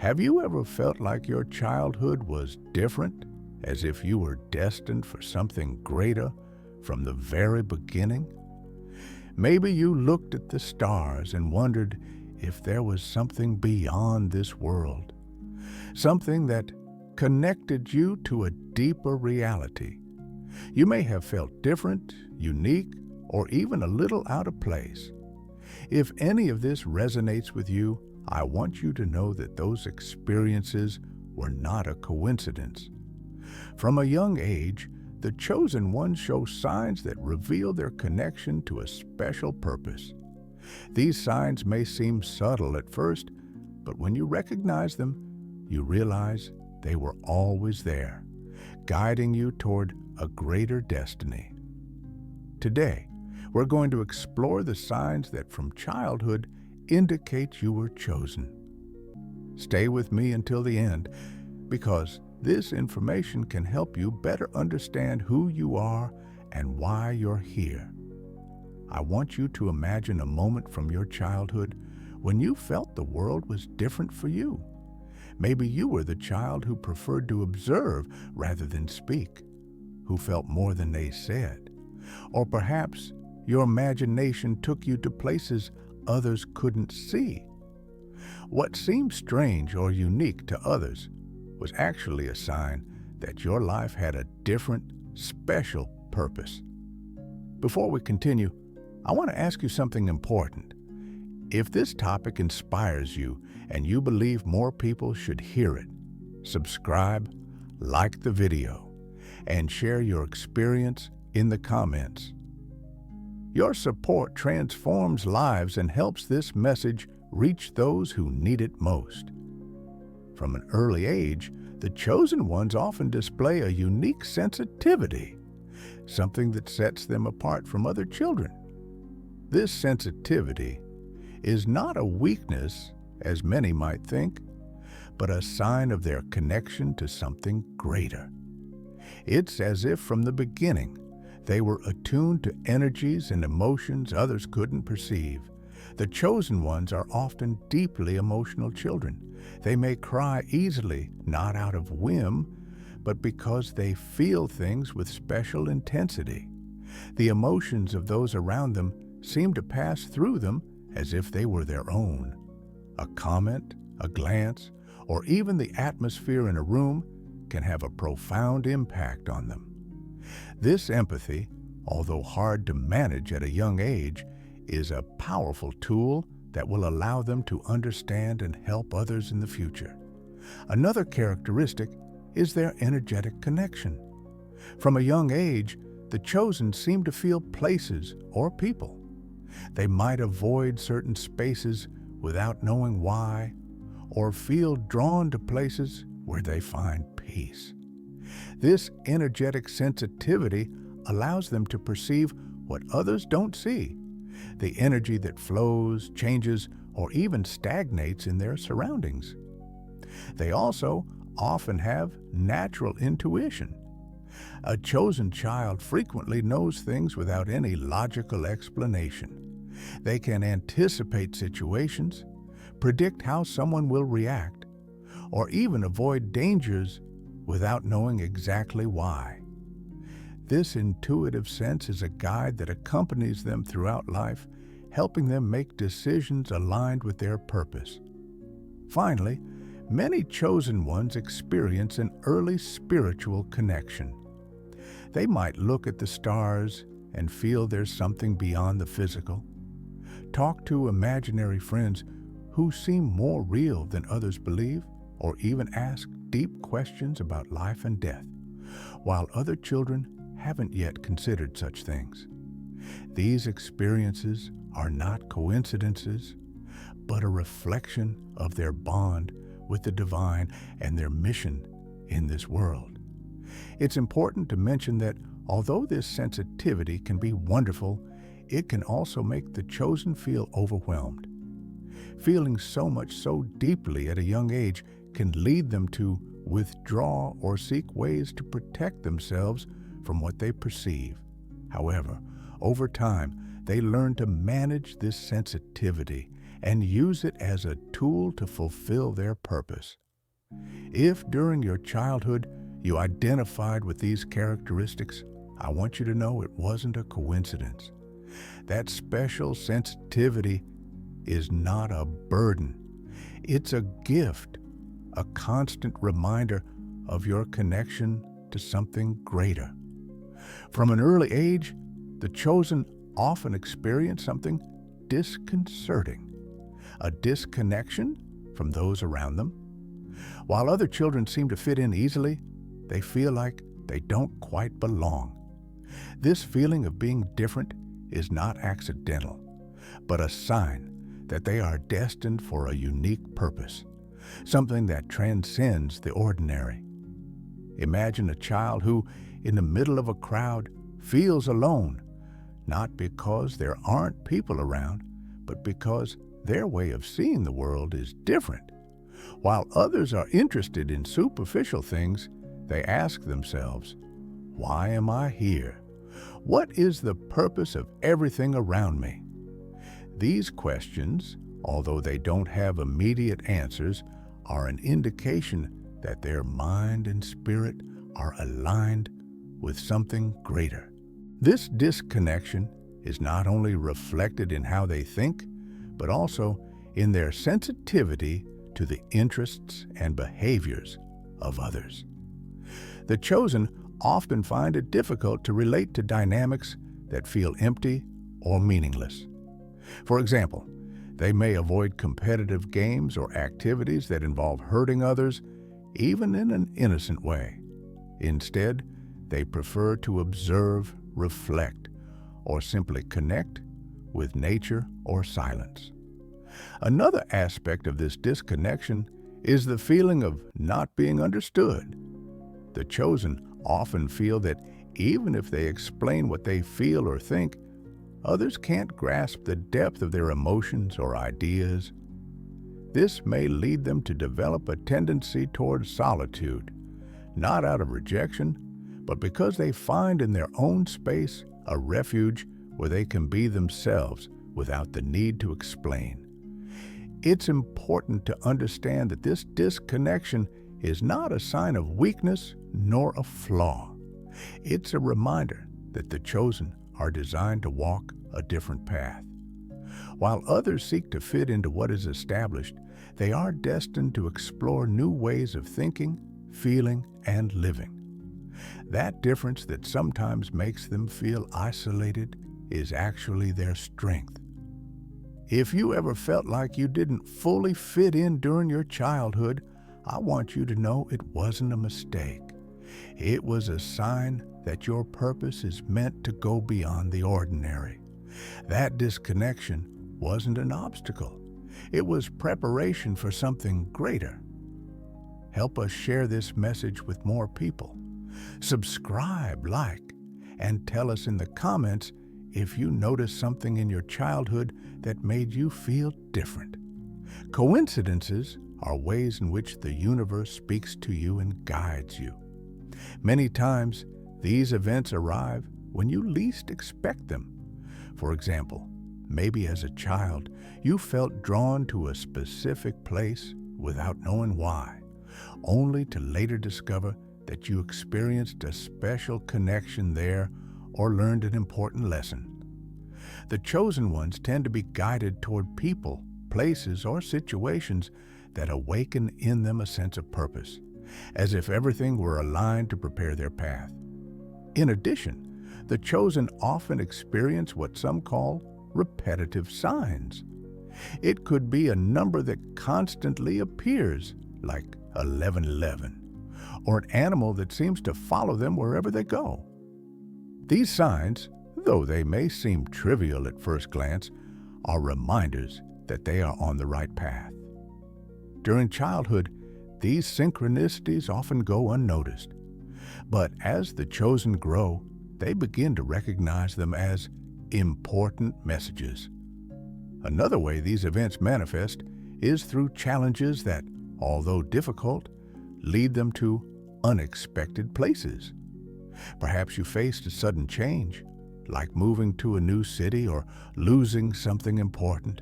Have you ever felt like your childhood was different, as if you were destined for something greater from the very beginning? Maybe you looked at the stars and wondered if there was something beyond this world, something that connected you to a deeper reality. You may have felt different, unique, or even a little out of place. If any of this resonates with you, I want you to know that those experiences were not a coincidence. From a young age, the chosen ones show signs that reveal their connection to a special purpose. These signs may seem subtle at first, but when you recognize them, you realize they were always there, guiding you toward a greater destiny. Today, we're going to explore the signs that from childhood indicate you were chosen. Stay with me until the end, because this information can help you better understand who you are and why you're here. I want you to imagine a moment from your childhood when you felt the world was different for you. Maybe you were the child who preferred to observe rather than speak, who felt more than they said. Or perhaps your imagination took you to places others couldn't see. What seemed strange or unique to others was actually a sign that your life had a different, special purpose. Before we continue, I want to ask you something important. If this topic inspires you and you believe more people should hear it, subscribe, like the video, and share your experience in the comments. Your support transforms lives and helps this message reach those who need it most. From an early age, the chosen ones often display a unique sensitivity, something that sets them apart from other children. This sensitivity is not a weakness, as many might think, but a sign of their connection to something greater. It's as if from the beginning, they were attuned to energies and emotions others couldn't perceive. The chosen ones are often deeply emotional children. They may cry easily, not out of whim, but because they feel things with special intensity. The emotions of those around them seem to pass through them as if they were their own. A comment, a glance, or even the atmosphere in a room can have a profound impact on them. This empathy, although hard to manage at a young age, is a powerful tool that will allow them to understand and help others in the future. Another characteristic is their energetic connection. From a young age, the chosen seem to feel places or people. They might avoid certain spaces without knowing why, or feel drawn to places where they find peace. This energetic sensitivity allows them to perceive what others don't see, the energy that flows, changes, or even stagnates in their surroundings. They also often have natural intuition. A chosen child frequently knows things without any logical explanation. They can anticipate situations, predict how someone will react, or even avoid dangers without knowing exactly why. This intuitive sense is a guide that accompanies them throughout life, helping them make decisions aligned with their purpose. Finally, many chosen ones experience an early spiritual connection. They might look at the stars and feel there's something beyond the physical, talk to imaginary friends who seem more real than others believe, or even ask deep questions about life and death, while other children haven't yet considered such things. These experiences are not coincidences, but a reflection of their bond with the divine and their mission in this world. It's important to mention that although this sensitivity can be wonderful, it can also make the chosen feel overwhelmed. Feeling so much so deeply at a young age can lead them to withdraw or seek ways to protect themselves from what they perceive. However, over time, they learn to manage this sensitivity and use it as a tool to fulfill their purpose. If during your childhood you identified with these characteristics, I want you to know it wasn't a coincidence. That special sensitivity is not a burden. It's a gift, a constant reminder of your connection to something greater. From an early age, the chosen often experience something disconcerting, a disconnection from those around them. While other children seem to fit in easily, they feel like they don't quite belong. This feeling of being different is not accidental, but a sign that they are destined for a unique purpose, something that transcends the ordinary. Imagine a child who, in the middle of a crowd, feels alone, not because there aren't people around, but because their way of seeing the world is different. While others are interested in superficial things, they ask themselves, why am I here? What is the purpose of everything around me? These questions, although they don't have immediate answers, are an indication that their mind and spirit are aligned with something greater. This disconnection is not only reflected in how they think, but also in their sensitivity to the interests and behaviors of others. The chosen often find it difficult to relate to dynamics that feel empty or meaningless. For example, they may avoid competitive games or activities that involve hurting others, even in an innocent way. Instead, they prefer to observe, reflect, or simply connect with nature or silence. Another aspect of this disconnection is the feeling of not being understood. The chosen often feel that even if they explain what they feel or think, others can't grasp the depth of their emotions or ideas. This may lead them to develop a tendency toward solitude, not out of rejection, but because they find in their own space a refuge where they can be themselves without the need to explain. It's important to understand that this disconnection is not a sign of weakness nor a flaw. It's a reminder that the chosen are designed to walk a different path. While others seek to fit into what is established, they are destined to explore new ways of thinking, feeling, and living. That difference that sometimes makes them feel isolated is actually their strength. If you ever felt like you didn't fully fit in during your childhood, I want you to know it wasn't a mistake. It was a sign that your purpose is meant to go beyond the ordinary. That disconnection wasn't an obstacle. It was preparation for something greater. Help us share this message with more people. Subscribe, like, and tell us in the comments if you noticed something in your childhood that made you feel different. Coincidences are ways in which the universe speaks to you and guides you. Many times, these events arrive when you least expect them. For example, maybe as a child, you felt drawn to a specific place without knowing why, only to later discover that you experienced a special connection there or learned an important lesson. The chosen ones tend to be guided toward people, places, or situations that awaken in them a sense of purpose, as if everything were aligned to prepare their path. In addition, the chosen often experience what some call repetitive signs. It could be a number that constantly appears, like 1111, or an animal that seems to follow them wherever they go. These signs, though they may seem trivial at first glance, are reminders that they are on the right path. During childhood, these synchronicities often go unnoticed. But as the chosen grow, they begin to recognize them as important messages. Another way these events manifest is through challenges that, although difficult, lead them to unexpected places. Perhaps you faced a sudden change, like moving to a new city or losing something important.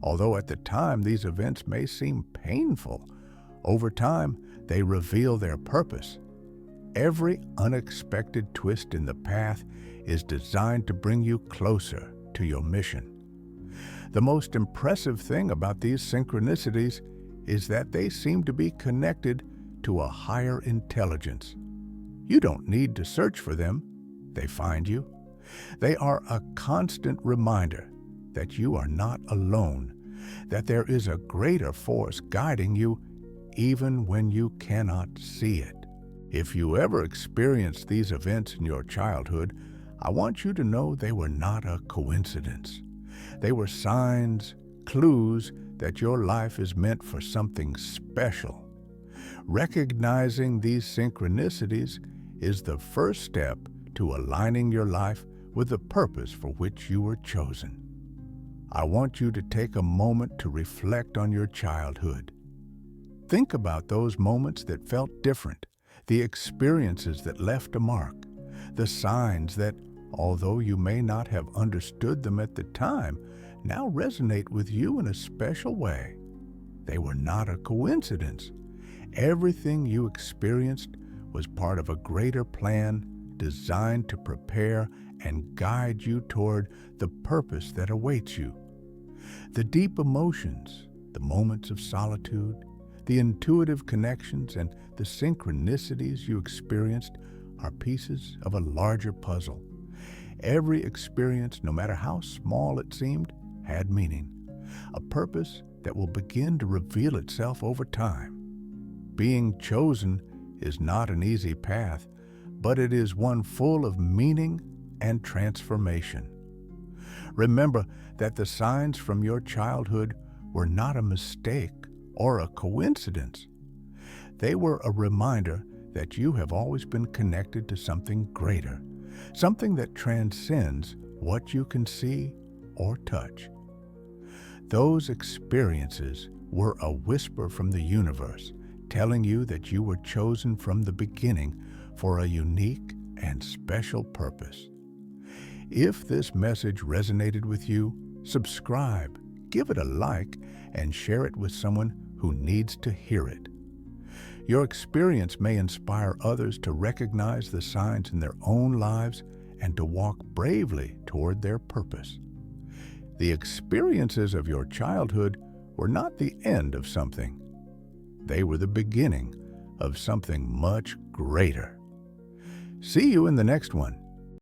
Although at the time these events may seem painful, over time they reveal their purpose. Every unexpected twist in the path is designed to bring you closer to your mission. The most impressive thing about these synchronicities is that they seem to be connected to a higher intelligence. You don't need to search for them, they find you. They are a constant reminder that you are not alone, that there is a greater force guiding you even when you cannot see it. If you ever experienced these events in your childhood, I want you to know they were not a coincidence. They were signs, clues that your life is meant for something special. Recognizing these synchronicities is the first step to aligning your life with the purpose for which you were chosen. I want you to take a moment to reflect on your childhood. Think about those moments that felt different, the experiences that left a mark, the signs that, although you may not have understood them at the time, now resonate with you in a special way. They were not a coincidence. Everything you experienced was part of a greater plan designed to prepare and guide you toward the purpose that awaits you. The deep emotions, the moments of solitude, the intuitive connections, and the synchronicities you experienced are pieces of a larger puzzle. Every experience, no matter how small it seemed, had meaning, a purpose that will begin to reveal itself over time. Being chosen is not an easy path, but it is one full of meaning and transformation. Remember that the signs from your childhood were not a mistake or a coincidence. They were a reminder that you have always been connected to something greater, something that transcends what you can see or touch. Those experiences were a whisper from the universe, telling you that you were chosen from the beginning for a unique and special purpose. If this message resonated with you, subscribe, give it a like, and share it with someone who needs to hear it. Your experience may inspire others to recognize the signs in their own lives and to walk bravely toward their purpose. The experiences of your childhood were not the end of something. They were the beginning of something much greater. See you in the next one.